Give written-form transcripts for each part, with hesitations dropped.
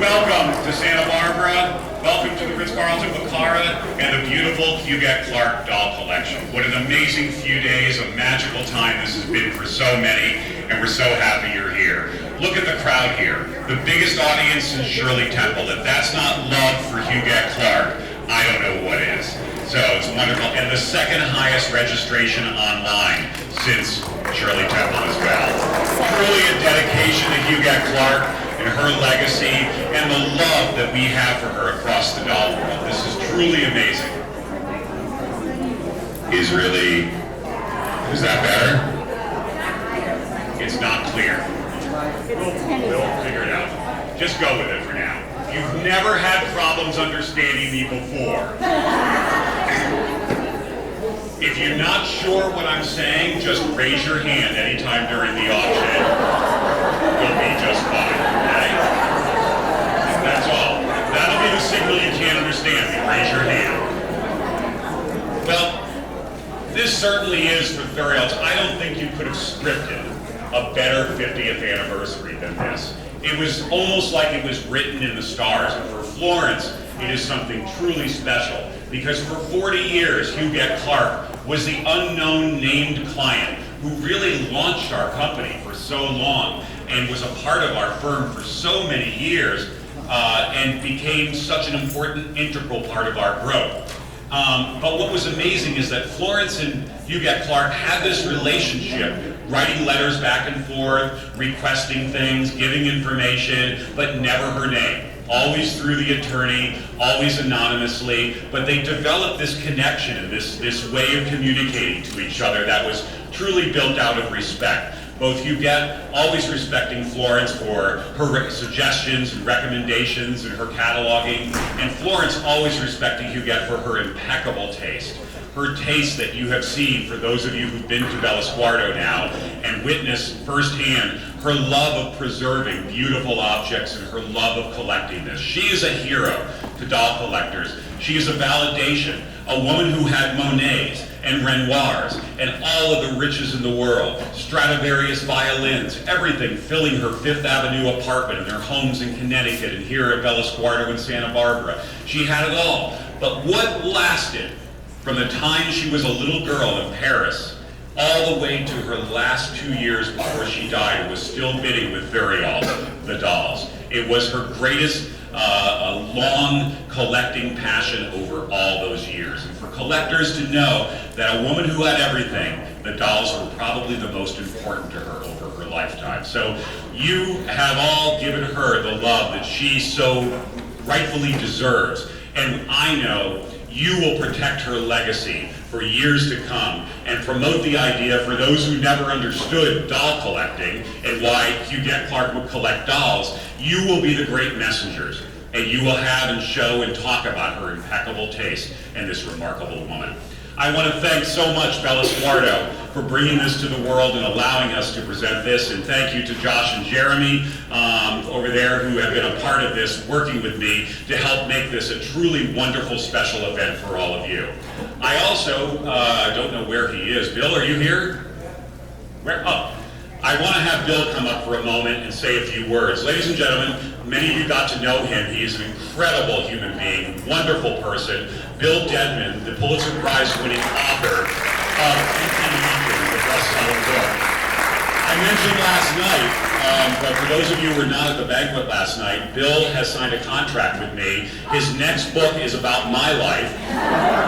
welcome to Santa Barbara. Welcome to the Ritz-Carlton Bacara and the beautiful Huguette Clark doll collection. What an amazing few days, a magical time this has been for so many, and we're so happy you're here. Look at the crowd here. The biggest audience in Shirley Temple. If that's not love for Huguette Clark, I don't know what is. So it's wonderful. And the second highest registration online since Shirley Temple as well. Truly a dedication to Huguette Clark and her legacy and the love that we have for her across the doll world. This is truly amazing. Is that better? It's not clear. We'll figure it out. Just go with it for now. You've never had problems understanding me before. If you're not sure what I'm saying, just raise your hand anytime during the auction. You'll be just fine, okay? That's all. That'll be the signal you can't understand me. Raise your hand. Well, this certainly is for Theriault. I don't think you could have scripted a better 50th anniversary than this. It was almost like it was written in the stars. And for Florence, it is something truly special. Because for 40 years, Huguette Clark was the unknown named client who really launched our company for so long and was a part of our firm for so many years and became such an important, integral part of our growth. But what was amazing is that Florence and Huguette Clark had this relationship, writing letters back and forth, requesting things, giving information, but never her name. Always through the attorney, always anonymously, but they developed this connection and this way of communicating to each other that was truly built out of respect. Both Huguette always respecting Florence for her suggestions and recommendations and her cataloging, and Florence always respecting Huguette for her impeccable taste. Her taste that you have seen, for those of you who've been to Bellasguardo now, and witnessed firsthand her love of preserving beautiful objects and her love of collecting this. She is a hero to doll collectors. She is a validation, a woman who had Monets and Renoirs and all of the riches in the world, Stradivarius violins, everything filling her Fifth Avenue apartment and her homes in Connecticut and here at Bellasguardo in Santa Barbara. She had it all. But what lasted from the time she was a little girl in Paris all the way to her last 2 years before she died was still bidding with Theriault, the dolls. It was her greatest long collecting passion over all those years. And for collectors to know that a woman who had everything, the dolls were probably the most important to her over her lifetime. So you have all given her the love that she so rightfully deserves. And I know you will protect her legacy for years to come and promote the idea for those who never understood doll collecting and why Huguette Clark would collect dolls. You will be the great messengers, and you will have and show and talk about her impeccable taste and this remarkable woman. I want to thank so much Bellasguardo for bringing this to the world and allowing us to present this, and thank you to Josh and Jeremy over there who have been a part of this, working with me to help make this a truly wonderful special event for all of you. I also don't know where he is. Bill, are you here? Where? Oh. I want to have Bill come up for a moment and say a few words. Ladies and gentlemen, many of you got to know him. He is an incredible human being, wonderful person. Bill Dedman, the Pulitzer Prize winning author of the best-selling book. I mentioned last night, but for those of you who were not at the banquet last night, Bill has signed a contract with me. His next book is about my life.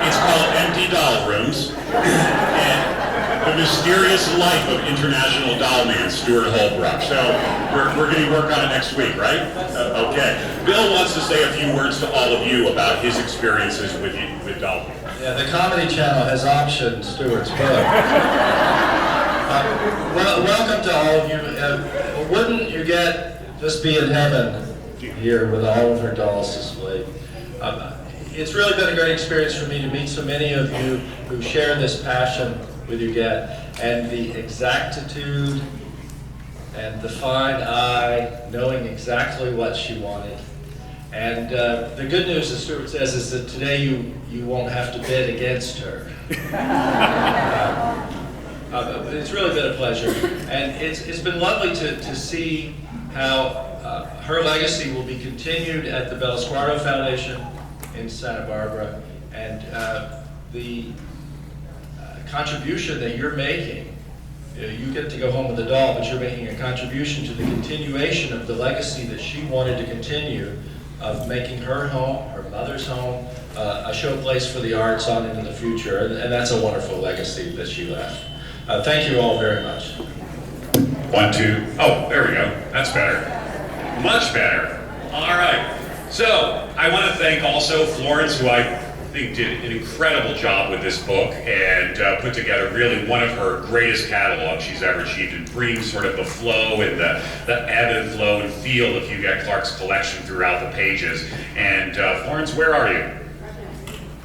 It's called Empty Doll Rooms. And The Mysterious Life of International Doll Man, Stuart Holbrook. So we're going to work on it next week, right? Okay. Bill wants to say a few words to all of you about his experiences with doll people. Yeah, the Comedy Channel has optioned Stuart's book. Welcome to all of you. Wouldn't Huguette just be in heaven here with all of her dolls displayed? It's really been a great experience for me to meet so many of you who share this passion with Huguette, and the exactitude and the fine eye, knowing exactly what she wanted. And the good news, as Stuart says, is that today you won't have to bid against her. It's really been a pleasure, and it's been lovely to see how her legacy will be continued at the Belasguardo Foundation in Santa Barbara, and the contribution that you're making, you get to go home with a doll, but you're making a contribution to the continuation of the legacy that she wanted to continue, of making her home, her mother's home, a showplace for the arts on into the future, and that's a wonderful legacy that she left. Thank you all very much. 1, 2, oh, there we go. That's better. Much better. All right. So, I want to thank also Florence, who I think did an incredible job with this book and put together really one of her greatest catalogs she's ever achieved, and brings sort of the flow and the ebb and flow and feel of Huguette Clark's collection throughout the pages. And Florence, where are you?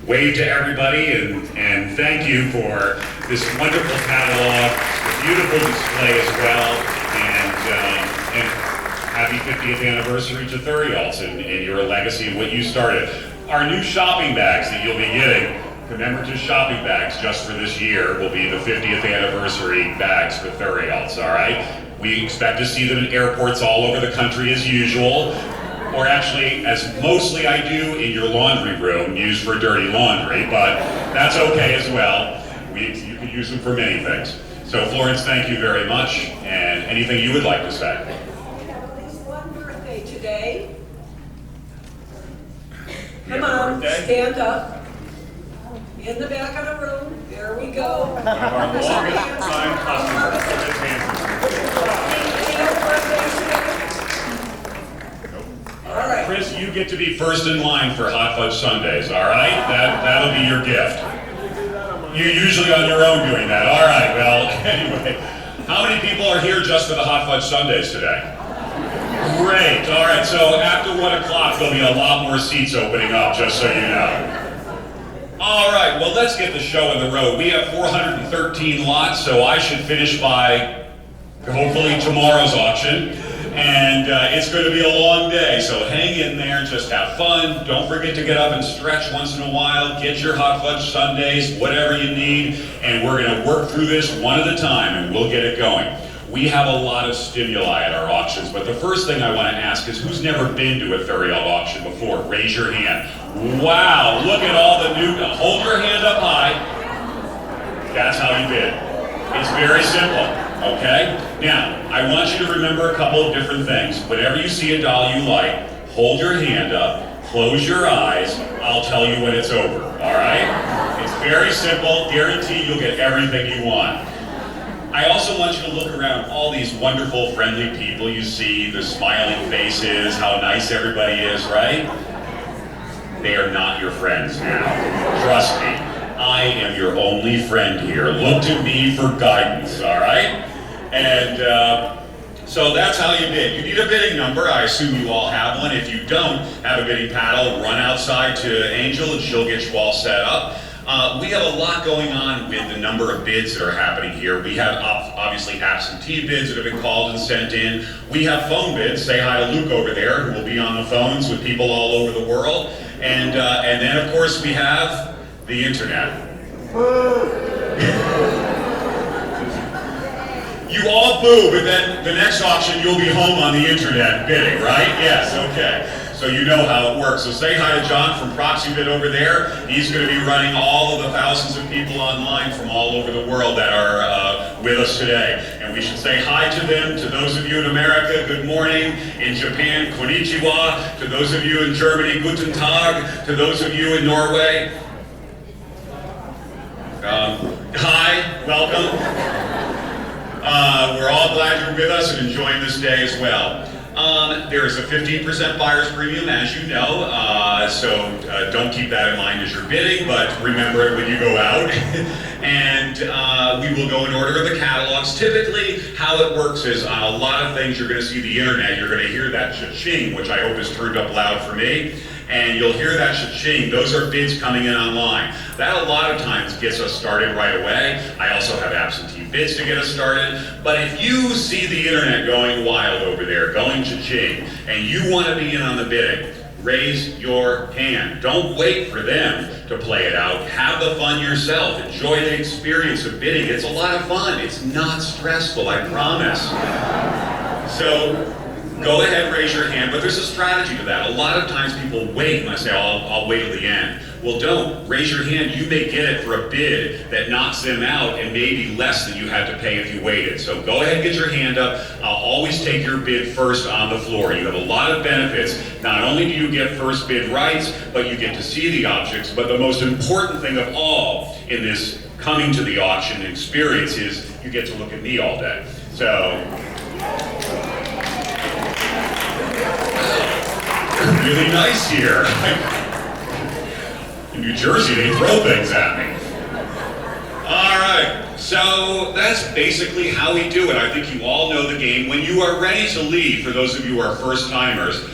Wave to everybody, and thank you for this wonderful catalog, the beautiful display as well, and happy 50th anniversary to Theriault and your legacy and what you started. Our new shopping bags that you'll be getting, commemorative shopping bags just for this year, will be the 50th anniversary bags for Theriault, all right? We expect to see them in airports all over the country as usual, or actually, as mostly I do, in your laundry room, used for dirty laundry, but that's okay as well. You can use them for many things. So Florence, thank you very much, and anything you would like to say? We have at least one birthday today. Come on, stand up. In the back of the room, there we go. One of our longest time customers for this All right. Chris, you get to be first in line for Hot Fudge Sundays, all right? That'll be your gift. You're usually on your own doing that. All right, well, anyway. How many people are here just for the Hot Fudge Sundays today? Great, all right, so after 1 o'clock, there'll be a lot more seats opening up, just so you know. All right, well, let's get the show on the road. We have 413 lots, so I should finish by, hopefully, tomorrow's auction. And it's going to be a long day, so hang in there, just have fun. Don't forget to get up and stretch once in a while. Get your Hot Fudge Sundays, whatever you need, and we're going to work through this one at a time, and we'll get it going. We have a lot of stimuli at our auctions, but the first thing I want to ask is, who's never been to a Theriault auction before? Raise your hand. Wow, look at all the new... Hold your hand up high. That's how you bid. It's very simple. Okay? Now, I want you to remember a couple of different things. Whenever you see a doll you like, hold your hand up, close your eyes, I'll tell you when it's over, all right? It's very simple, guaranteed you'll get everything you want. I also want you to look around all these wonderful, friendly people you see, the smiling faces, how nice everybody is, right? They are not your friends now. Trust me, I am your only friend here. Look to me for guidance, all right? And so that's how you bid. You need a bidding number. I assume you all have one. If you don't have a bidding paddle, run outside to Angel and she'll get you all set up. We have a lot going on with the number of bids that are happening here. We have obviously absentee bids that have been called and sent in. We have phone bids. Say hi to Luke over there, who will be on the phones with people all over the world. And then, of course, we have the internet. You all boo, but then the next auction you'll be home on the internet bidding, right? Yes, okay. So you know how it works. So say hi to John from ProxyBid over there. He's going to be running all of the thousands of people online from all over the world that are with us today. And we should say hi to them. To those of you in America, good morning. In Japan, konnichiwa. To those of you in Germany, guten Tag. To those of you in Norway, hi, welcome. We're all glad you're with us and enjoying this day as well. There is a 15% buyer's premium, as you know, so don't keep that in mind as you're bidding, but remember it when you go out. And we will go in order of the catalogs. Typically, how it works is on a lot of things you're going to see the internet, you're going to hear that cha-ching, which I hope is turned up loud for me. And you'll hear that cha-ching. Those are bids coming in online. That a lot of times gets us started right away. I also have absentee bids to get us started. But if you see the internet going wild over there, going cha-ching, and you want to be in on the bidding, raise your hand. Don't wait for them to play it out. Have the fun yourself. Enjoy the experience of bidding. It's a lot of fun. It's not stressful, I promise. So go ahead, raise your hand, but there's a strategy to that. A lot of times people wait, and I say, I'll wait till the end. Well, don't. Raise your hand. You may get it for a bid that knocks them out and maybe less than you had to pay if you waited. So go ahead and get your hand up. I'll always take your bid first on the floor. You have a lot of benefits. Not only do you get first bid rights, but you get to see the objects. But the most important thing of all in this coming to the auction experience is you get to look at me all day. So, really nice here. In New Jersey, they throw things at me. All right, so that's basically how we do it. I think you all know the game. When you are ready to leave, for those of you who are first timers,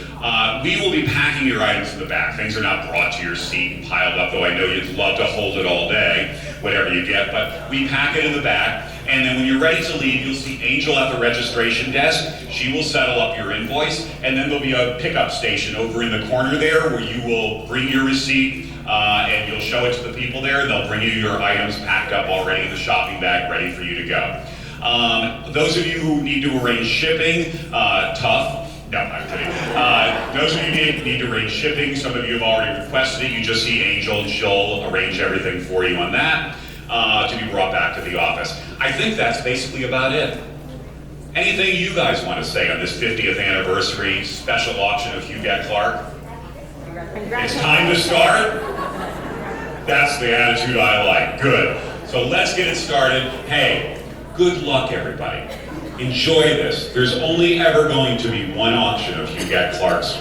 we will be packing your items in the back. Things are not brought to your seat and piled up, though I know you'd love to hold it all day, whatever you get, but we pack it in the back. And then when you're ready to leave, you'll see Angel at the registration desk. She will settle up your invoice, and then there'll be a pickup station over in the corner there where you will bring your receipt and you'll show it to the people there. They'll bring you your items packed up already in the shopping bag, ready for you to go. Those of you who need to arrange shipping, tough. No, I'm kidding. Those of you who need to arrange shipping, some of you have already requested it. You just see Angel and she'll arrange everything for you on that. To be brought back to the office. I think that's basically about it. Anything you guys want to say on this 50th anniversary special auction of Huguette Clark? It's time to start? That's the attitude I like. Good. So let's get it started. Hey, good luck, everybody. Enjoy this. There's only ever going to be one auction of Huguette Clark's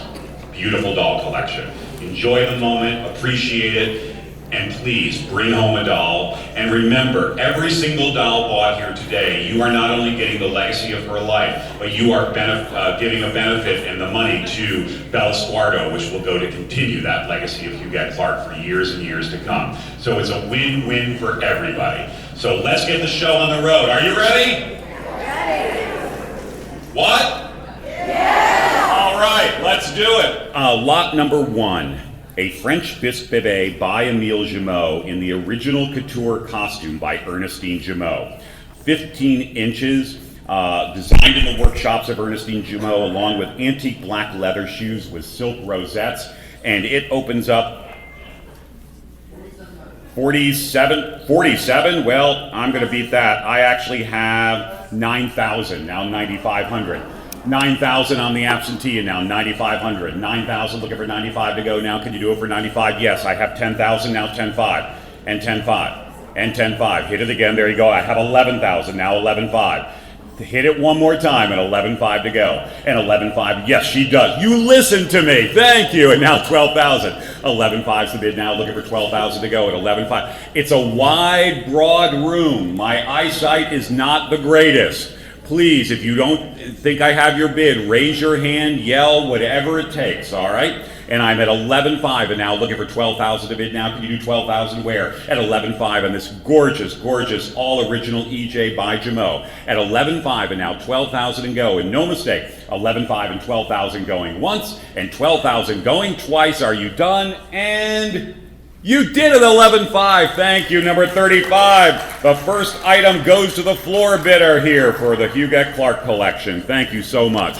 beautiful doll collection. Enjoy the moment, appreciate it, and please bring home a doll. And remember, every single doll bought here today, you are not only getting the legacy of her life, but you are giving a benefit and the money to Bella Squardo, which will go to continue that legacy of Huguette Clark for years and years to come. So it's a win-win for everybody. So let's get the show on the road. Are you ready? Ready. What? Yeah! All right, let's do it. Lot number 1. A French bisque bébé by Émile Jumeau in the original couture costume by Ernestine Jumeau. 15 inches, designed in the workshops of Ernestine Jumeau, along with antique black leather shoes with silk rosettes, and it opens up 47, well, I'm gonna beat that. I actually have 9,000, now 9,500. 9,000 on the absentee and now 9,500. 9,000, looking for 95 to go now. Can you do it for 95? Yes, I have 10,000, now 10,500. And 10,500. And 10,500. Hit it again, there you go. I have 11,000, now 11,500. Hit it one more time and 11,500 to go. And 11,500, yes, she does. You listen to me, thank you. And now 12,000. 11,500 is the bid now, looking for 12,000 to go at 11,500. It's a wide, broad room. My eyesight is not the greatest. Please, if you don't think I have your bid, raise your hand, yell, whatever it takes, all right? And I'm at 11,500 and now looking for 12,000 to bid now. Can you do 12,000 where? At 11,500 on this gorgeous, gorgeous, all original EJ by Jumeau. At 11,500 and now 12,000 and go. And no mistake, 11,500 and 12,000 going once and 12,000 going twice. Are you done? And you did it, 11,500. Thank you, number 35. The first item goes to the floor bidder here for the Huguette Clark collection. Thank you so much.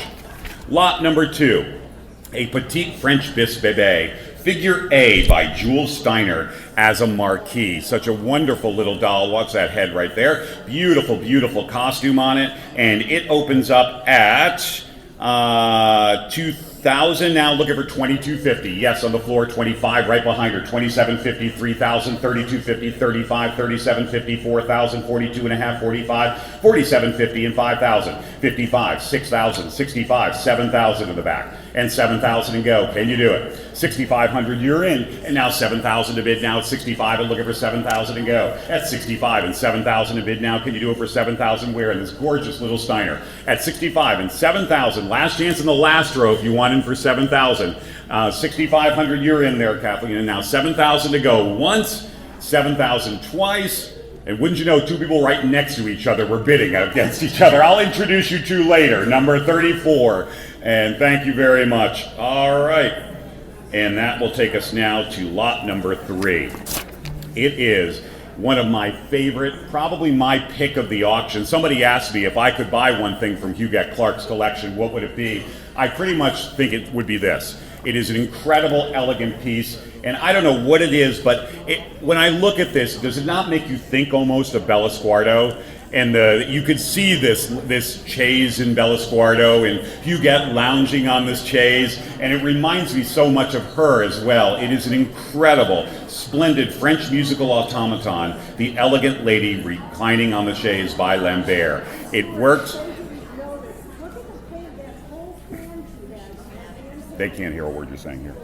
Lot number 2, a petite French bisque bébé, figure A by Jules Steiner as a marquis. Such a wonderful little doll. Watch that head right there. Beautiful, beautiful costume on it. And it opens up at 2,000, now looking for 2,250. Yes, on the floor, 25 right behind her. 2,750, 3,000, 3,250, 35, 3,750, 4,000, 42 and a half, 45, 4,750, and 5,000. 55, 6,000, 65, 7,000 in the back, and 7,000 and go. Can you do it? 6,500, you're in, and now 7,000 to bid now at 65 and looking for 7,000 and go. At 65 and 7,000 to bid now. Can you do it for 7,000 where? In this gorgeous little Steiner. At 65 and 7,000, last chance in the last row if you want in for 7,000. 6,500, you're in there, Kathleen, and now 7,000 to go once, 7,000 twice, and wouldn't you know, two people right next to each other were bidding against each other. I'll introduce you to later, number 34, and thank you very much. All right, and that will take us now to lot number 3. It is one of my favorite, probably my pick of the auction. Somebody asked me if I could buy one thing from Huguette Clark's collection, what would it be? I pretty much think it would be this. It is an incredible, elegant piece, and I don't know what it is, but when I look at this, does it not make you think almost of Bella Sguardo? And you could see this chaise in Bella Sguardo, and Huguette lounging on this chaise, and it reminds me so much of her as well. It is an incredible, splendid French musical automaton, the elegant lady reclining on the chaise by Lambert. It works. They can't hear a word you're saying here.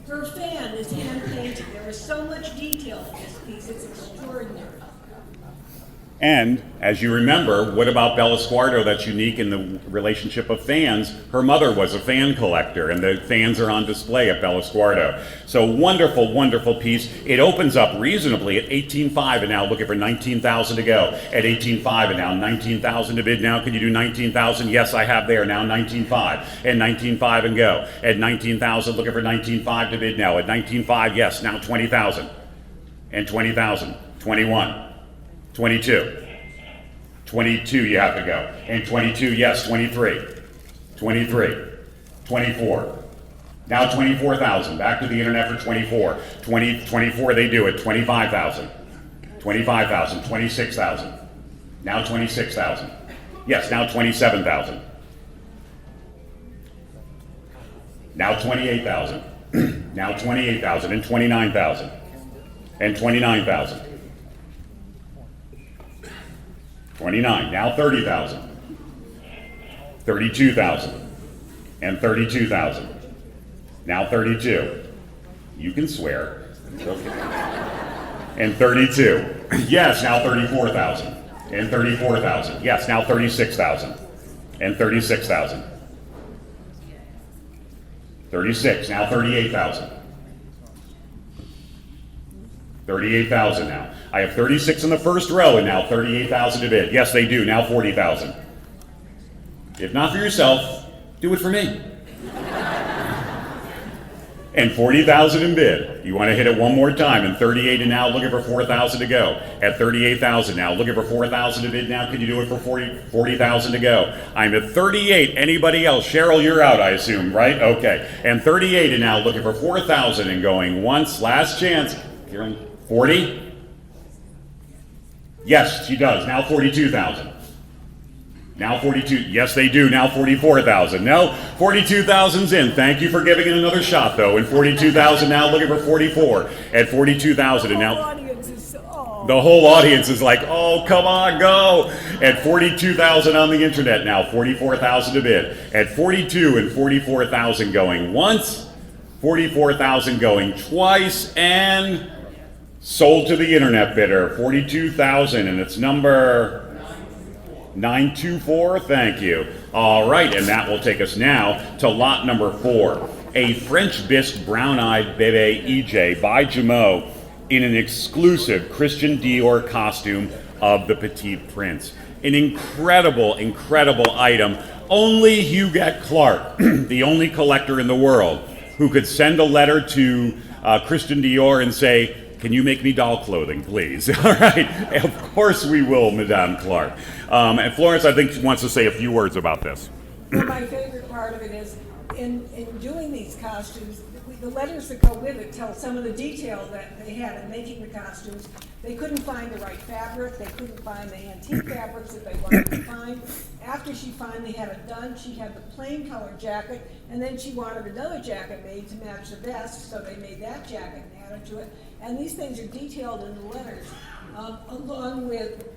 Her fan is hand painted. There is so much detail in this piece. It's extraordinary. And, as you remember, what about Bella Sguardo that's unique in the relationship of fans? Her mother was a fan collector, and the fans are on display at Bella Sguardo. So wonderful, wonderful piece. It opens up reasonably at 18.5, and now looking for 19,000 to go. At 18.5, and now 19,000 to bid now. Can you do 19,000? Yes, I have there, now 19.5. And 19.5 and go. At 19,000, looking for 19.5 to bid now. At 19.5, yes, now 20,000. And 20,000. 21. 22. 22 you have to go. And 22, yes, 23. 23. 24. Now 24,000. Back to the internet for 24. 24 they do it. 25,000. 25,000. 26,000. Now 26,000. Yes, now 27,000. Now 28,000. Now 28,000 and 29,000. And 29,000. 29, now 30,000, 32,000, and 32,000. Now 32. You can swear. It's okay. And 32. Yes, now 34,000. And 34,000. Yes, now 36,000. And 36,000. 36, now 38,000. 38,000 now. I have 36 in the first row, and now 38,000 to bid. Yes, they do. Now 40,000. If not for yourself, do it for me. And 40,000 in bid. You want to hit it one more time. And 38, and now looking for 4,000 to go. At 38,000 now, looking for 4,000 to bid now. Can you do it for 40,000 to go? I'm at 38. Anybody else? Cheryl, you're out, I assume, right? Okay. And 38, and now looking for 4,000 and going once. Last chance. 40? Yes, she does. Now 42,000. Now 42. Yes, they do. Now 44,000. No, 42,000's in. Thank you for giving it another shot, though. And 42,000 now looking for 44. At 42,000, and now the whole audience is like, oh, come on, go. At 42,000 on the internet now. 44,000 to bid. At 42 and 44,000 going once. 44,000 going twice, and sold to the internet bidder, 42,000, and it's number 924, thank you. All right, and that will take us now to lot number 4, a French bisque brown-eyed bébé EJ by Jameau in an exclusive Christian Dior costume of the Petit Prince. An incredible, incredible item. Only Huguette Clark, the only collector in the world, who could send a letter to Christian Dior and say, can you make me doll clothing, please? All right, of course we will, Madame Clark. And Florence, I think, wants to say a few words about this. Well, my favorite part of it is, in doing these costumes, the letters that go with it tell some of the detail that they had in making the costumes. They couldn't find the right fabric, they couldn't find the antique fabrics that they wanted to find. After she finally had it done, she had the plain color jacket, and then she wanted another jacket made to match the vest, so they made that jacket and added to it. And these things are detailed in the letters, along with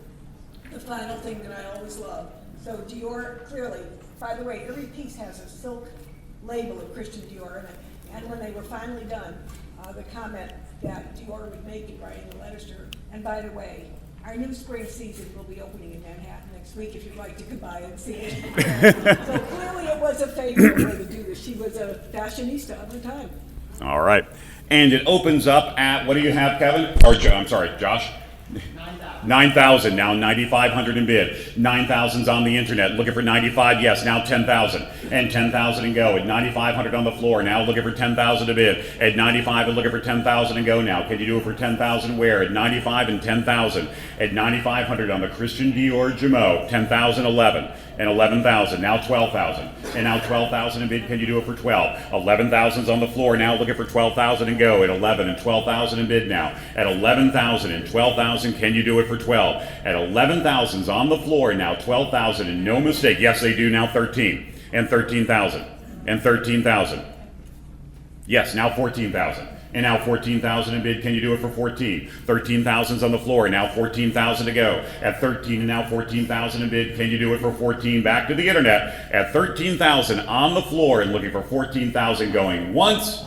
the final thing that I always love. So Dior, clearly, by the way, every piece has a silk label of Christian Dior in it. And when they were finally done, the comment that Dior would make it right in the letters to her. And by the way, our new spring season will be opening in Manhattan next week if you'd like to come by and see it. So clearly it was a favorite way to do this. She was a fashionista of her time. All right. And it opens up at, what do you have, Kevin? Or, I'm sorry, Josh? 9,000, now 9,500 in bid. 9,000's on the internet, looking for 95, yes, now 10,000. And 10,000 and go. At 9,500 on the floor, now looking for 10,000 to bid. At 95 and looking for 10,000 and go now. Can you do it for 10,000 where? At 95 and 10,000. At 9,500 on the Christian Dior Jameau, 10,011. and 11,000, now 12,000, and now 12,000 in bid, can you do it for 12? 11,000's on the floor, now looking for 12,000 and go, at 11 and 12,000 in bid now, at 11,000 and 12,000, can you do it for 12? At 11,000's on the floor now, 12,000 and no mistake, yes they do, now 13, and 13,000, and 13,000. Yes, now 14,000. And now 14,000 in bid, can you do it for 14? 13,000's on the floor, now 14,000 to go. At 13 and now 14,000 in bid, can you do it for 14? Back to the internet. At 13,000 on the floor and looking for 14,000 going once,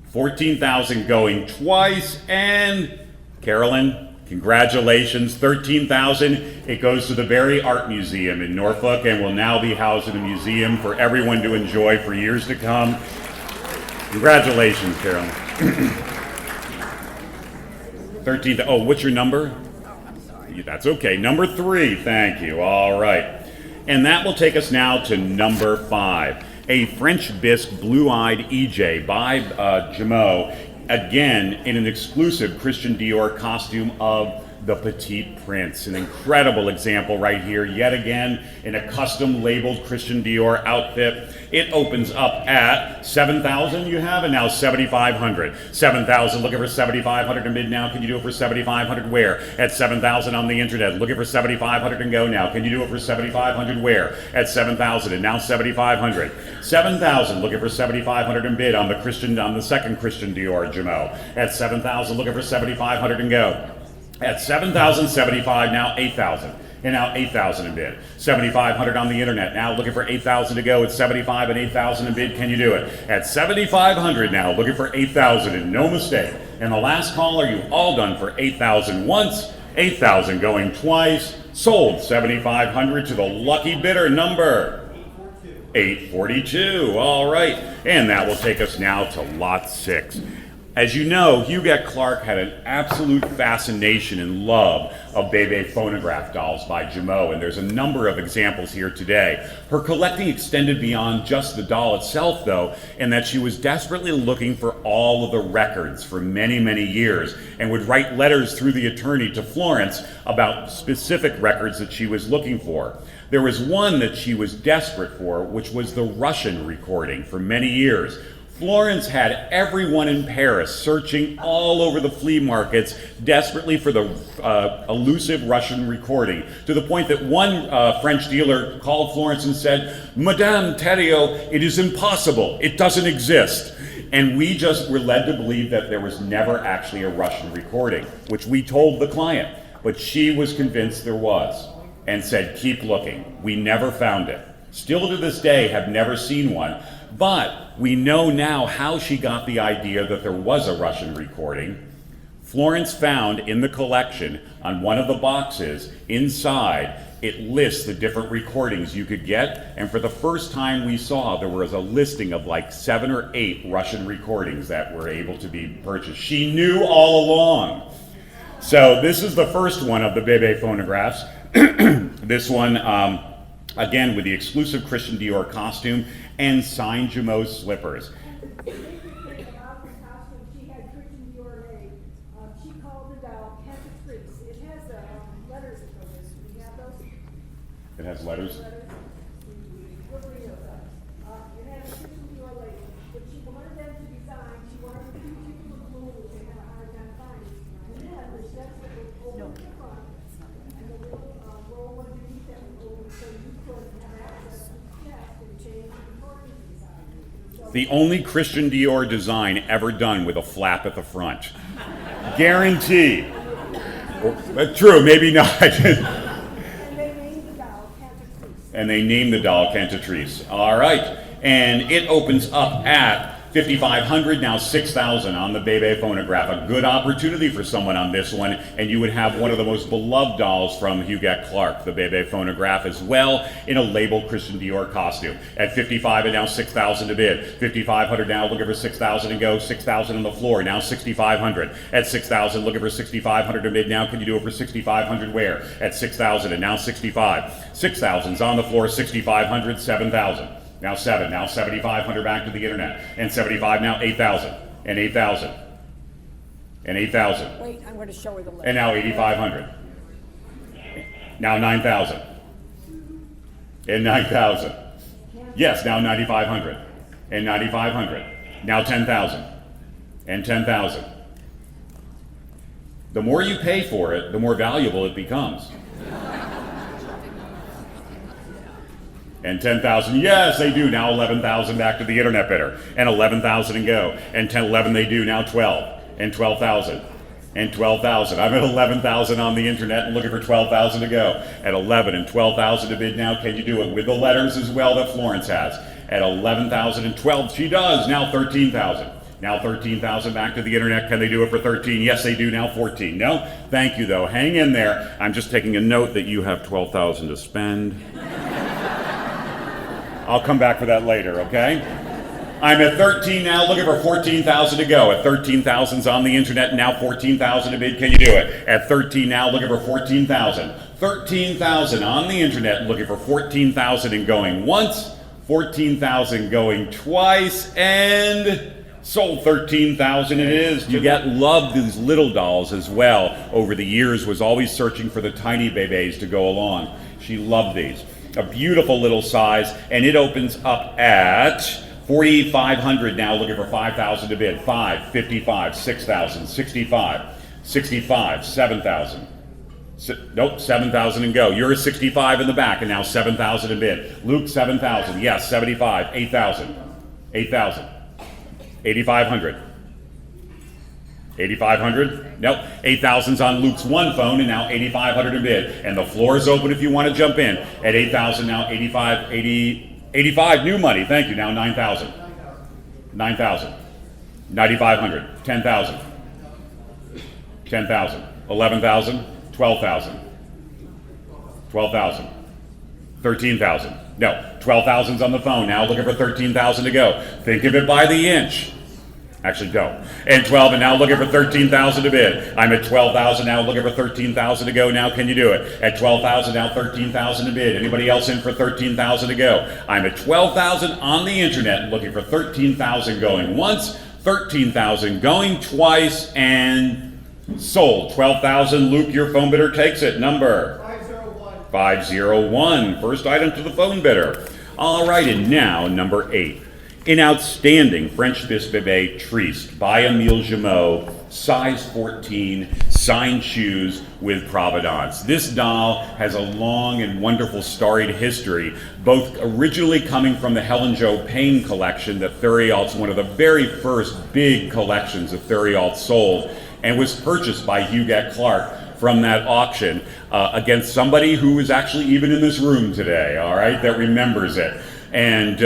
14,000 going twice, and Carolyn, congratulations, 13,000. It goes to the Berry Art Museum in Norfolk and will now be housed in a museum for everyone to enjoy for years to come. Congratulations, Carolyn. 13, oh, what's your number? That's okay, number 3, thank you, all right. And that will take us now to number 5, a French bisque blue-eyed EJ by Jameau, again in an exclusive Christian Dior costume of the Petite Prince. An incredible example right here, yet again in a custom labeled Christian Dior outfit. It opens up at 7,000 you have, and now 7,500. 7,000, looking for 7,500 in bid now. Can you do it for 7,500 where? At 7,000 on the internet. Looking for 7,500 and go now. Can you do it for 7,500 where? At 7,000 and now 7,500. 7,000, looking for 7,500 in bid on the second Christian Dior Jameau. At 7,000, looking for 7,500 and go. At 7,075, now 8,000. And now 8,000 in bid. 7,500 on the internet. Now looking for 8,000 to go. It's 75 and 8,000 in bid. Can you do it? At 7,500 now, looking for 8,000 and no mistake. And the last caller, you've all done for 8,000 once, 8,000 going twice. Sold 7,500 to the lucky bidder number 842. All right. And that will take us now to lot 6. As you know, Huguette Clark had an absolute fascination and love of Bebe phonograph dolls by Jameau, and there's a number of examples here today. Her collecting extended beyond just the doll itself, though, in that she was desperately looking for all of the records for many, many years, and would write letters through the attorney to Florence about specific records that she was looking for. There was one that she was desperate for, which was the Russian recording for many years. Florence had everyone in Paris searching all over the flea markets desperately for the elusive Russian recording, to the point that one French dealer called Florence and said, "Madame Theriault, it is impossible, it doesn't exist." And we just were led to believe that there was never actually a Russian recording, which we told the client, but she was convinced there was, and said, "Keep looking." We never found it. Still to this day have never seen one. But we know now how she got the idea that there was a Russian recording. Florence found in the collection, on one of the boxes, inside, it lists the different recordings you could get. And for the first time we saw, there was a listing of like 7 or 8 Russian recordings that were able to be purchased. She knew all along. So this is the first one of the Bebe phonographs. This one, again, with the exclusive Christian Dior costume and signed Jameau slippers. She had Christian Dior made. She called the doll Cantatrice. It has letters that go with it. Do you have those? It has letters? It has a Christian Dior label. But she wanted them to design. She wanted the two people of blue, which they had a hard time finding. And then the steps that would open the front, and the little roll underneath that would open, so you could have access to the chest and change the recording design. The only Christian Dior design ever done with a flap at the front. Guaranteed. True, maybe not. And they named the doll Cantatrice. And they named the doll Cantatrice. All right. And it opens up at 5,500, now 6,000 on the Bebe phonograph. A good opportunity for someone on this one, and you would have one of the most beloved dolls from Huguette Clark, the Bebe phonograph, as well, in a labeled Christian Dior costume. At 55 and now 6,000 to bid. 5,500 now, looking for 6,000 and go. 6,000 on the floor, now 6,500. At 6,000, looking for 6,500 to bid now. Can you do it for 6,500 where? At 6,000 and now 65. 6,000's on the floor, 6,500, 7,000. Now 7, now 7,500 back to the internet. And 75, now 8,000. And 8,000. And 8,000. Wait, I'm going to show her the list. And now 8,500. Now 9,000. And 9,000. Yes, now 9,500. And 9,500. Now 10,000. And 10,000. The more you pay for it, the more valuable it becomes. And 10,000, yes, they do. Now 11,000 back to the internet bidder. And 11,000 and go. And 10, 11 they do. Now 12. And 12,000. And 12,000. I'm at 11,000 on the internet and looking for 12,000 to go. At 11 and 12,000 to bid now. Can you do it with the letters as well that Florence has? At 11,000 and 12, she does. Now 13,000. Now 13,000 back to the internet. Can they do it for 13? Yes, they do. Now 14. No, thank you though. Hang in there. I'm just taking a note that you have 12,000 to spend. I'll come back for that later, okay? I'm at 13 now, looking for 14,000 to go. At 13,000's on the internet, now 14,000 to bid. Can you do it? At 13 now, looking for 14,000. 13,000 on the internet, looking for 14,000 and going once, 14,000 going twice, and sold. 13,000 it is. Huguette loved these little dolls as well. Over the years, was always searching for the tiny bébés to go along. She loved these. A beautiful little size, and it opens up at 4,500 now, looking for 5,000 to bid. 5, 55, 6,000, 65, 65, 7,000. Nope, 7,000 and go. You're at 65 in the back, and now 7,000 to bid. Luke, 7,000. Yes, 75, 8,000, 8,000, 8,500. 8,500? Nope. 8,000's on Luke's one phone, and now 8,500 to bid. And the floor is open if you want to jump in. At 8,000 now, 85 new money. Thank you. Now 9,000. 9,000. 9,500. 10,000. 10,000. 11,000. 12,000. 12,000. 13,000. No. 12,000's on the phone. Now looking for 13,000 to go. Think of it by the inch. Actually, don't. And 12, and now looking for 13,000 to bid. I'm at 12,000 now, looking for 13,000 to go. Now, can you do it? At 12,000 now, 13,000 to bid. Anybody else in for 13,000 to go? I'm at 12,000 on the internet, looking for 13,000 going once, 13,000 going twice, and sold. 12,000. Luke, your phone bidder takes it. Number 501. 501. First item to the phone bidder. All right, and now number 8. An outstanding French Fist Bébé Triste by Emile Jameau, size 14, signed shoes with provenance. This doll has a long and wonderful storied history, both originally coming from the Helen Jo Payne collection that Theriault's one of the very first big collections that Theriault sold, and was purchased by Huguette Clark from that auction against somebody who is actually even in this room today, all right, that remembers it. And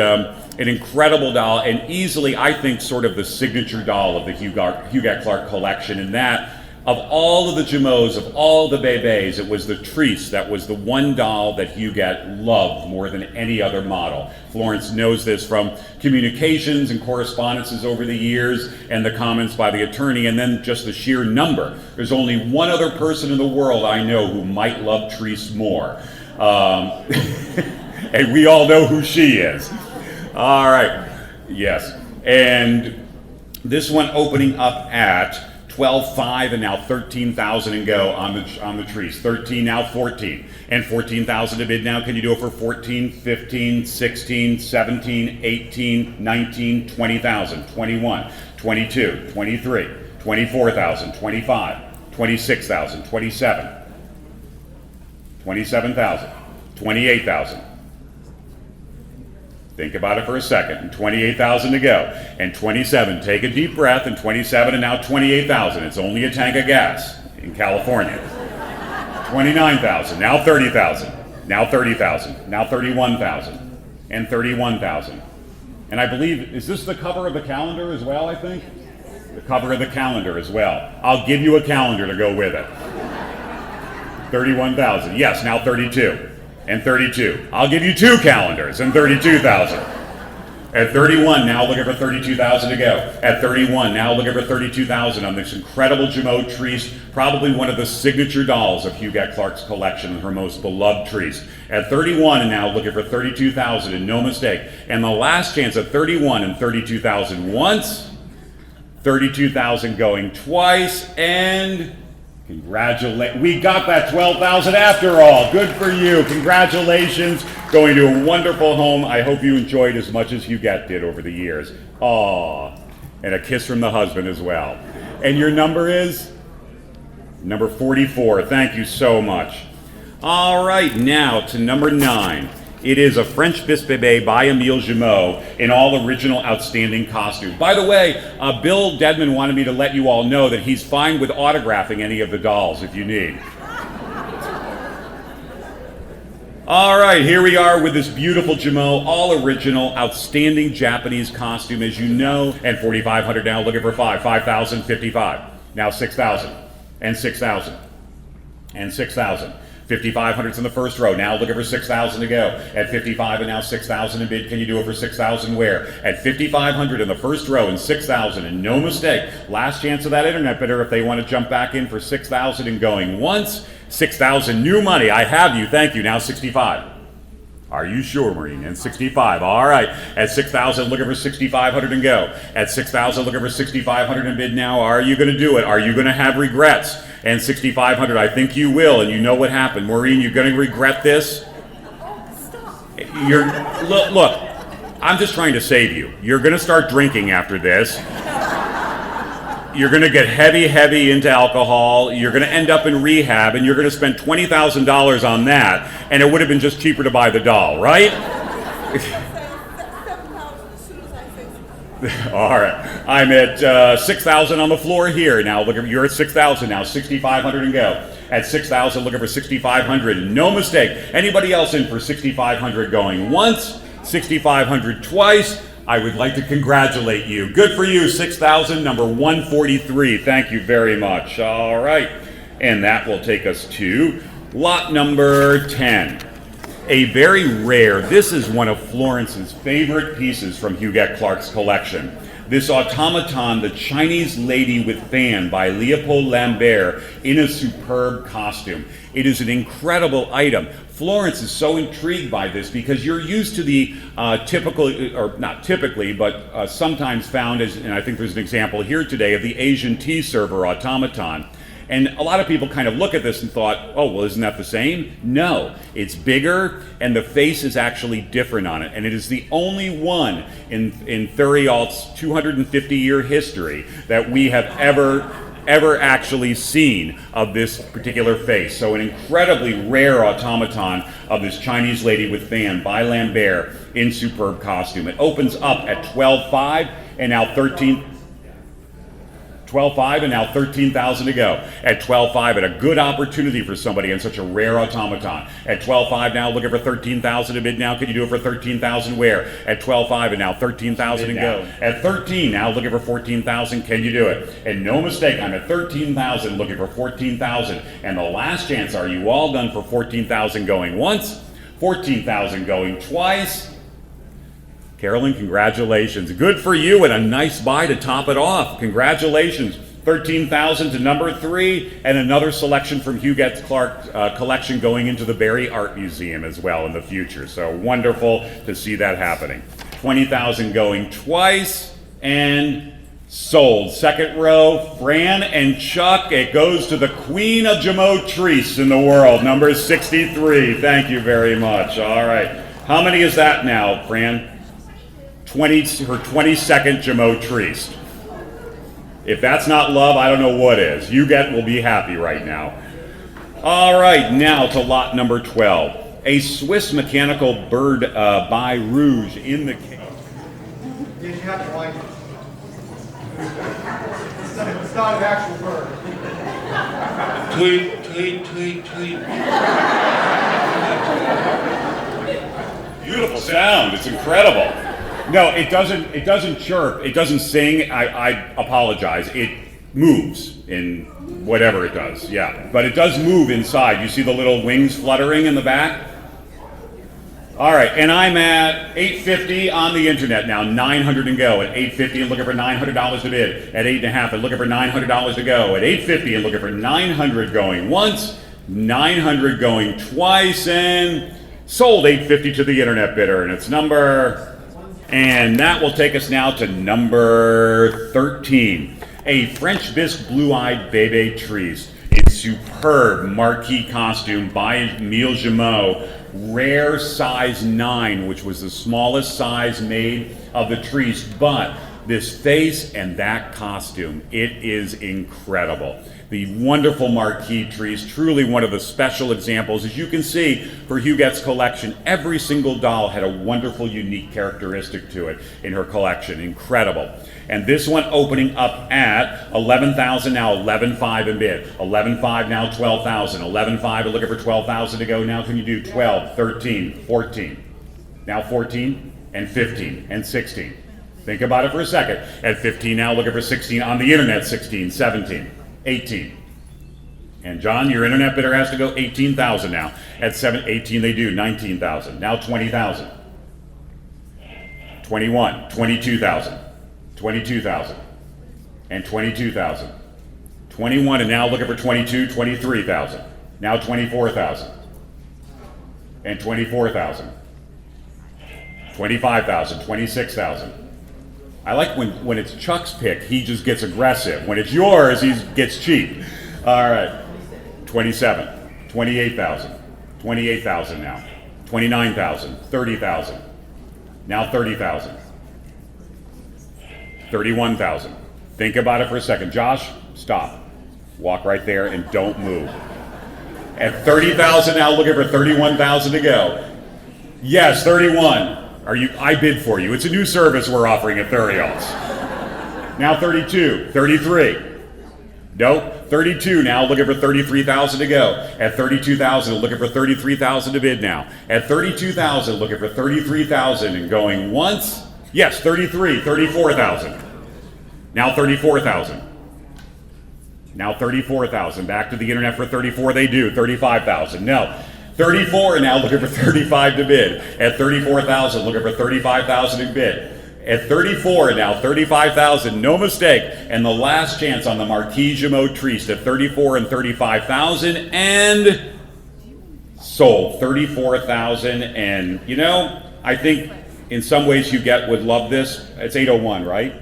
an incredible doll, and easily, I think, sort of the signature doll of the Huguette Clark collection, in that of all of the Jameaus, of all the bébés, it was the Triste that was the one doll that Huguette loved more than any other model. Florence knows this from communications and correspondences over the years, and the comments by the attorney, and then just the sheer number. There's only one other person in the world I know who might love Triste more. And we all know who she is. All right, yes. And this one opening up at 12,500 and now 13,000 and go on the Triste. 13, now 14. And 14,000 to bid now. Can you do it for 14, 15, 16, 17, 18, 19, 20,000, 21, 22, 23, 24,000, 25, 26,000, 27, 27,000, 28,000. Think about it for a second. And 28,000 to go. And 27, take a deep breath. And 27, and now 28,000. It's only a tank of gas in California. 29,000, now 30,000. Now 30,000, now 31,000. And 31,000. And I believe, is this the cover of the calendar as well, I think? The cover of the calendar as well. I'll give you a calendar to go with it. 31,000, yes, now 32. And 32. I'll give you 2 calendars and 32,000. At 31, now looking for 32,000 to go. At 31, now looking for 32,000 on this incredible Jameau Triste, probably one of the signature dolls of Huguette Clark's collection, her most beloved Triste. At 31, and now looking for 32,000, and no mistake. And the last chance at 31 and 32,000 once, 32,000 going twice, and Congratulations. We got that 12,000 after all. Good for you. Congratulations. Going to a wonderful home. I hope you enjoyed as much as Huguette did over the years. Aw. And a kiss from the husband as well. And your number is? Number 44. Thank you so much. All right, now to number 9. It is a French bis bébé by Emile Jameau in all original outstanding costume. By the way, Bill Dedman wanted me to let you all know that he's fine with autographing any of the dolls if you need. All right, here we are with this beautiful Jameau, all original, outstanding Japanese costume, as you know, and 4,500 now, looking for 5,000, 55, now 6,000, and 6,000, and 6,000. 5,500's in the first row, now looking for 6,000 to go. At 55 and now 6,000 in bid, can you do it for 6,000 where? At 5,500 in the first row and 6,000, and no mistake, last chance of that internet bidder if they want to jump back in for 6,000 and going once, 6,000 new money, I have you, thank you, now 65. Are you sure, Maureen? And 65, all right. At 6,000, looking for 6,500 and go. At 6,000, looking for 6,500 in bid now. Are you going to do it? Are you going to have regrets? And 6,500, I think you will, and you know what happened. Maureen, you're going to regret this? Look, I'm just trying to save you. You're going to start drinking after this. You're going to get heavy into alcohol. You're going to end up in rehab, and you're going to spend $20,000 on that, and it would have been just cheaper to buy the doll, right? All right. I'm at 6,000 on the floor here. Now, look, you're at 6,000 now. 6,500 and go. At 6,000, looking for 6,500. No mistake. Anybody else in for 6,500 going once, 6,500 twice? I would like to congratulate you. Good for you, 6,000, number 143. Thank you very much. All right. And that will take us to lot number 10. A very rare, this is one of Florence's favorite pieces from Huguette Clark's collection. This automaton, the Chinese Lady with Fan by Leopold Lambert in a superb costume. It is an incredible item. Florence is so intrigued by this because you're used to the typical, or not typically, but sometimes found as, and I think there's an example here today of the Asian tea server automaton. And a lot of people kind of look at this and thought, oh, well, isn't that the same? No, it's bigger, and the face is actually different on it. And it is the only one in Theriault's 250-year history that we have ever actually seen of this particular face. So an incredibly rare automaton of this Chinese Lady with Fan by Lambert in superb costume. It opens up at 12,500 and now 12,500 and now 13,000 to go. At 12,500, at a good opportunity for somebody in such a rare automaton. At 12,500 now, looking for 13,000 to bid now. Can you do it for 13,000 where? At 12,500 and now 13,000 and go. At 13 now, looking for 14,000. Can you do it? And no mistake, I'm at 13,000, looking for 14,000. And the last chance, are you all done for 14,000 going once? 14,000 going twice? Carolyn, congratulations. Good for you, and a nice buy to top it off. Congratulations. 13,000 to number 3, and another selection from Huguette Clark collection going into the Barry Art Museum as well in the future. So wonderful to see that happening. 20,000 going twice, and sold. Second row, Fran and Chuck. It goes to the queen of geometries in the world, number 63. Thank you very much. All right. How many is that now, Fran? 20, her 22nd geometries. If that's not love, I don't know what is. Huguette will be happy right now. All right, now to lot number 12. A Swiss mechanical bird by Rouge in the case. You have to like it. It's not an actual bird. Tweet, tweet, tweet, tweet. Beautiful sound. It's incredible. No, it doesn't chirp. It doesn't sing. I apologize. It moves in whatever it does. Yeah, but it does move inside. You see the little wings fluttering in the back? All right, and I'm at $850 on the internet now, 900 and go. At $850 and looking for $900 to bid. At 8.5 and looking for $900 to go. At $850 and looking for 900 going once, 900 going twice, and sold $850 to the internet bidder, and it's number, and that will take us now to number 13. A French bisque blue-eyed bébé trees in superb marquee costume by Emile Jameau, rare size 9, which was the smallest size made of the Triste, but this face and that costume, it is incredible. The wonderful marquee Triste, truly one of the special examples. As you can see, for Huguette's collection, every single doll had a wonderful, unique characteristic to it in her collection. Incredible. And this one opening up at 11,000 now, 11,500 in bid. 11,500 now, 12,000. 11,500, looking for 12,000 to go. Now can you do 12, 13, 14? Now 14 and 15 and 16. Think about it for a second. At 15 now, looking for 16 on the internet, 16, 17, 18. And John, your internet bidder has to go 18,000 now. At 18 they do, 19,000. Now 20,000. 21, 22,000. 22,000. And 22,000. 21 and now looking for 22, 23,000. Now 24,000. And 24,000. 25,000, 26,000. I like when it's Chuck's pick, he just gets aggressive. When it's yours, he gets cheap. All right, 27, 28,000, 28,000 now, 29,000, 30,000, now 30,000, 31,000. Think about it for a second. Josh, stop. Walk right there and don't move. At 30,000 now, looking for 31,000 to go. Yes, 31. I bid for you. It's a new service we're offering at Theriault. Now 32, 33. Nope, 32 now, looking for 33,000 to go. At 32,000, looking for 33,000 to bid now. At 32,000, looking for 33,000 and going once. Yes, 33, 34,000. Now 34,000. Now 34,000. Back to the internet for 34, they do. 35,000. No. 34 and now looking for 35 to bid. At 34,000, looking for 35,000 to bid. At 34 and now 35,000, no mistake. And the last chance on the Marquis Jameau Triste at 34 and 35,000 and sold 34,000. And you know, I think in some ways Huguette would love this. It's 801, right?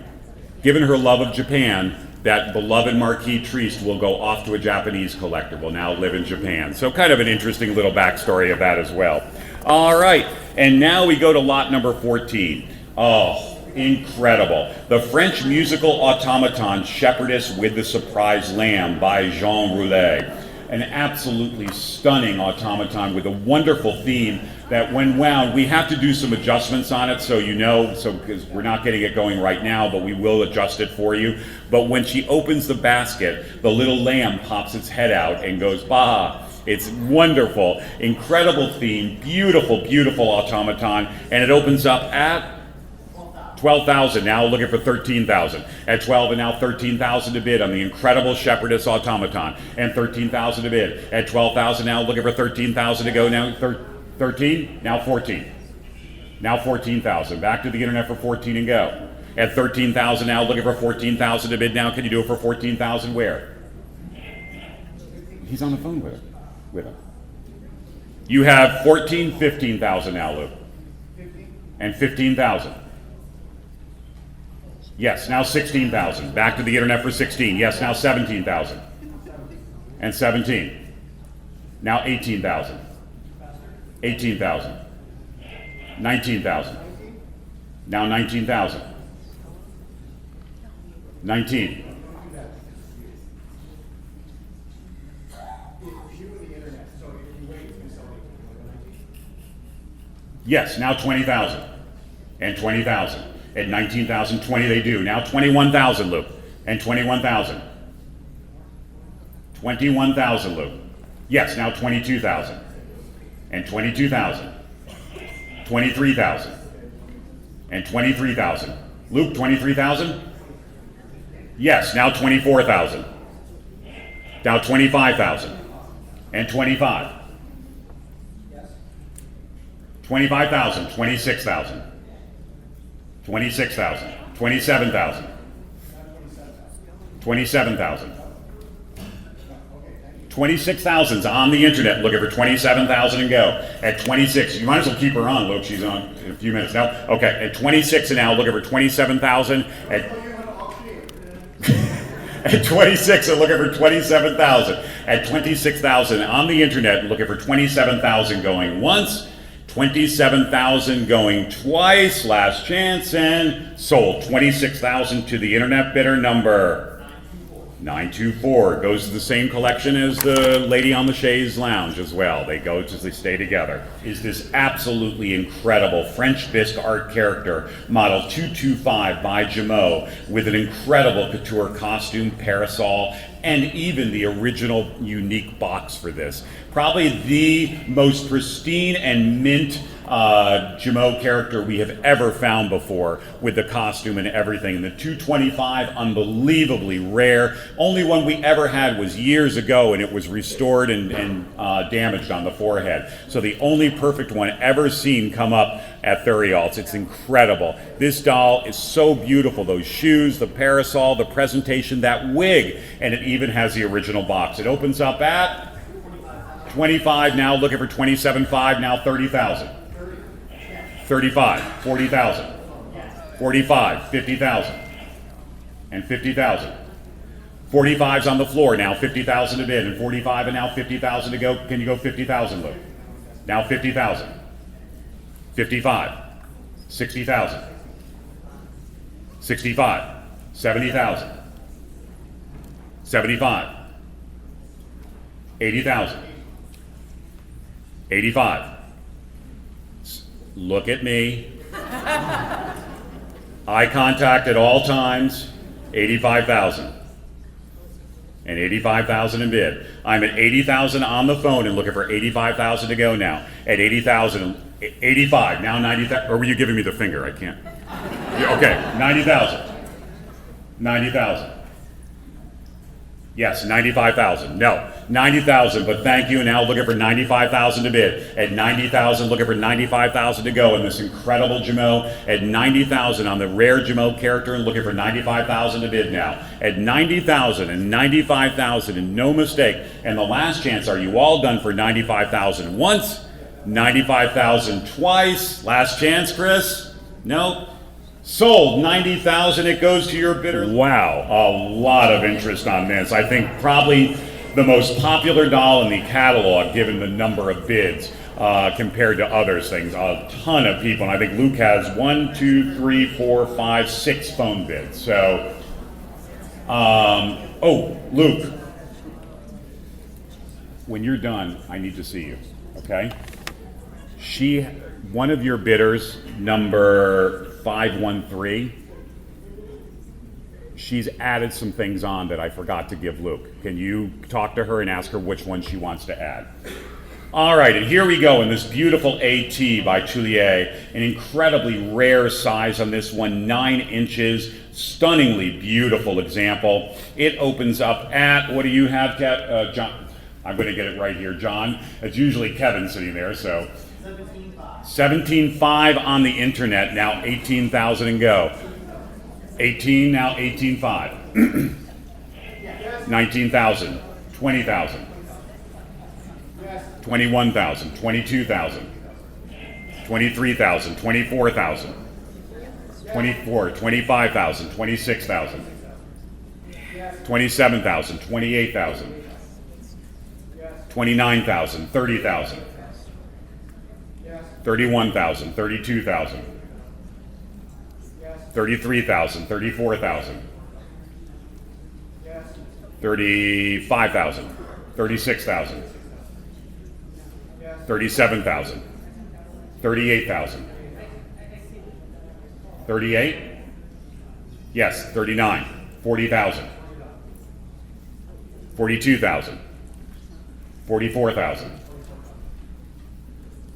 Given her love of Japan, that beloved Marquis Triste will go off to a Japanese collector, will now live in Japan. So kind of an interesting little backstory of that as well. All right, and now we go to lot number 14. Oh, incredible. The French musical automaton Shepherdess with the Surprise Lamb by Jean Roulet. An absolutely stunning automaton with a wonderful theme that when wound, we have to do some adjustments on it, so you know, because we're not getting it going right now, but we will adjust it for you. But when she opens the basket, the little lamb pops its head out and goes, bah. It's wonderful, incredible theme, beautiful, beautiful automaton, and it opens up at 12,000, now looking for 13,000. At 12 and now 13,000 to bid on the incredible Shepherdess automaton. And 13,000 to bid. At 12,000 now looking for 13,000 to go. Now 13, now 14. Now 14,000. Back to the internet for 14 and go. At 13,000 now looking for 14,000 to bid now. Can you do it for 14,000 where? He's on the phone with him. You have 14, 15,000 now, Luke. And 15,000. Yes, now 16,000. Back to the internet for 16. Yes, now 17,000. And 17. Now 18,000. 18,000. 19,000. Now 19,000. 19. Yes, now 20,000. And 20,000. At 19,000, 20 they do. Now 21,000, Luke. And 21,000. 21,000, Luke. Yes, now 22,000. And 22,000. 23,000. And 23,000. Luke, 23,000? Yes, now 24,000. Now 25,000. And 25. 25,000, 26,000. 26,000, 27,000, 27,000. 26,000's on the internet looking for 27,000 and go. At 26, you might as well keep her on, Luke. She's on in a few minutes now. Okay, at 26 and now looking for 27,000. At 26, they're looking for 27,000. At 26,000 on the internet, looking for 27,000 going once, 27,000 going twice, last chance, and sold. 26,000 to the internet bidder number 924. Goes to the same collection as the lady on the chaise lounge as well. They stay together. Is this absolutely incredible French bisque art character, model 225 by Jameau, with an incredible couture costume, parasol, and even the original unique box for this. Probably the most pristine and mint Jameau character we have ever found before, with the costume and everything. And the 225, unbelievably rare. Only one we ever had was years ago, and it was restored and damaged on the forehead. So the only perfect one ever seen come up at Theriault. It's incredible. This doll is so beautiful. Those shoes, the parasol, the presentation, that wig, and it even has the original box. It opens up at 25, now looking for 27.5, now 30,000. 35, 40,000. 45, 50,000. And 50,000. 45's on the floor, now 50,000 to bid, and 45 and now 50,000 to go. Can you go 50,000, Luke? Now 50,000. 55, 60,000. 65, 70,000. 75, 80,000. 85. Look at me. Eye contact at all times. 85,000. And 85,000 in bid. I'm at 80,000 on the phone and looking for 85,000 to go now. At 80,000, 85, now 90,000. Or were you giving me the finger? I can't. Yeah, okay, 90,000. 90,000. Yes, 95,000. No, 90,000, but thank you. Now looking for 95,000 to bid. At 90,000, looking for 95,000 to go in this incredible Jameau. At 90,000 on the rare Jameau character and looking for 95,000 to bid now. At 90,000 and 95,000 and no mistake. And the last chance, are you all done for 95,000 once? 95,000 twice. Last chance, Chris? No? Sold, 90,000, it goes to your bidder. Wow, a lot of interest on this. I think probably the most popular doll in the catalog, given the number of bids compared to other things. A ton of people, and I think Luke has 1, 2, 3, 4, 5, 6 phone bids. So, oh, Luke, when you're done, I need to see you, okay? One of your bidders, number 513, she's added some things on that I forgot to give Luke. Can you talk to her and ask her which one she wants to add? All right, and here we go in this beautiful AT by Theriault, an incredibly rare size on this one, 9 inches, stunningly beautiful example. It opens up at, what do you have, John? I'm going to get it right here, John. It's usually Kevin sitting there, so. 17.5 on the internet, now 18,000 and go. 18, now 18.5. 19,000, 20,000. 21,000, 22,000. 23,000, 24,000. 24, 25,000, 26,000. 27,000, 28,000. 29,000, 30,000. 31,000, 32,000, 33,000, 34,000, 35,000, 36,000, 37,000, 38,000, 38? Yes, 39, 40,000, 42,000, 44,000,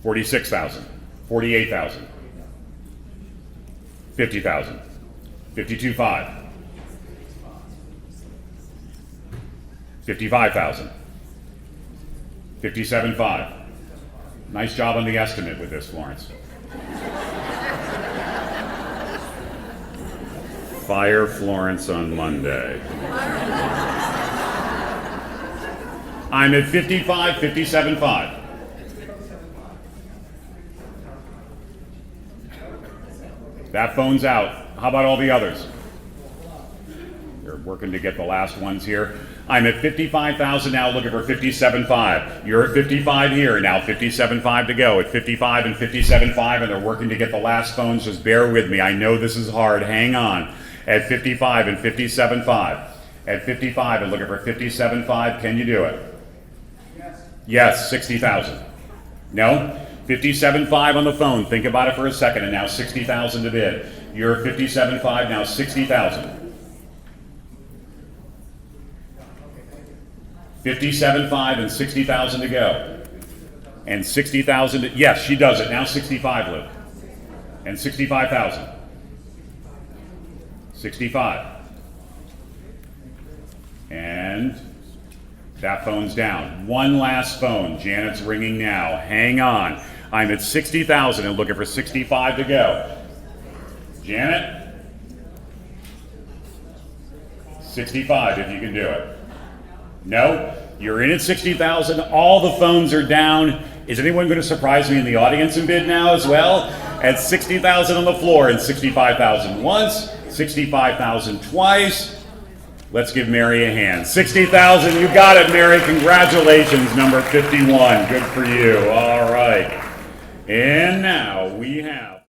46,000, 48,000, 50,000, 52.5, 55,000, 57.5. Nice job on the estimate with this, Florence. Fire Florence on Monday. I'm at 55, 57.5. That phone's out. How about all the others? They're working to get the last ones here. I'm at 55,000 now, looking for 57.5. You're at 55 here, now 57.5 to go. At 55 and 57.5, and they're working to get the last phones. Just bear with me. I know this is hard. Hang on. At 55 and 57.5. At 55 and looking for 57.5. Can you do it? Yes. Yes, 60,000. No? 57.5 on the phone. Think about it for a second, and now 60,000 to bid. You're 57.5, now 60,000. 57.5 and 60,000 to go. And 60,000, yes, she does it. Now 65, Luke. And 65,000. 65. And that phone's down. One last phone. Janet's ringing now. Hang on. I'm at 60,000 and looking for 65 to go. Janet? 65 if you can do it. No? You're in at 60,000. All the phones are down. Is anyone going to surprise me in the audience and bid now as well? At 60,000 on the floor and 65,000 once, 65,000 twice. Let's give Mary a hand. 60,000, you got it, Mary. Congratulations, number 51. Good for you. All right. And now we have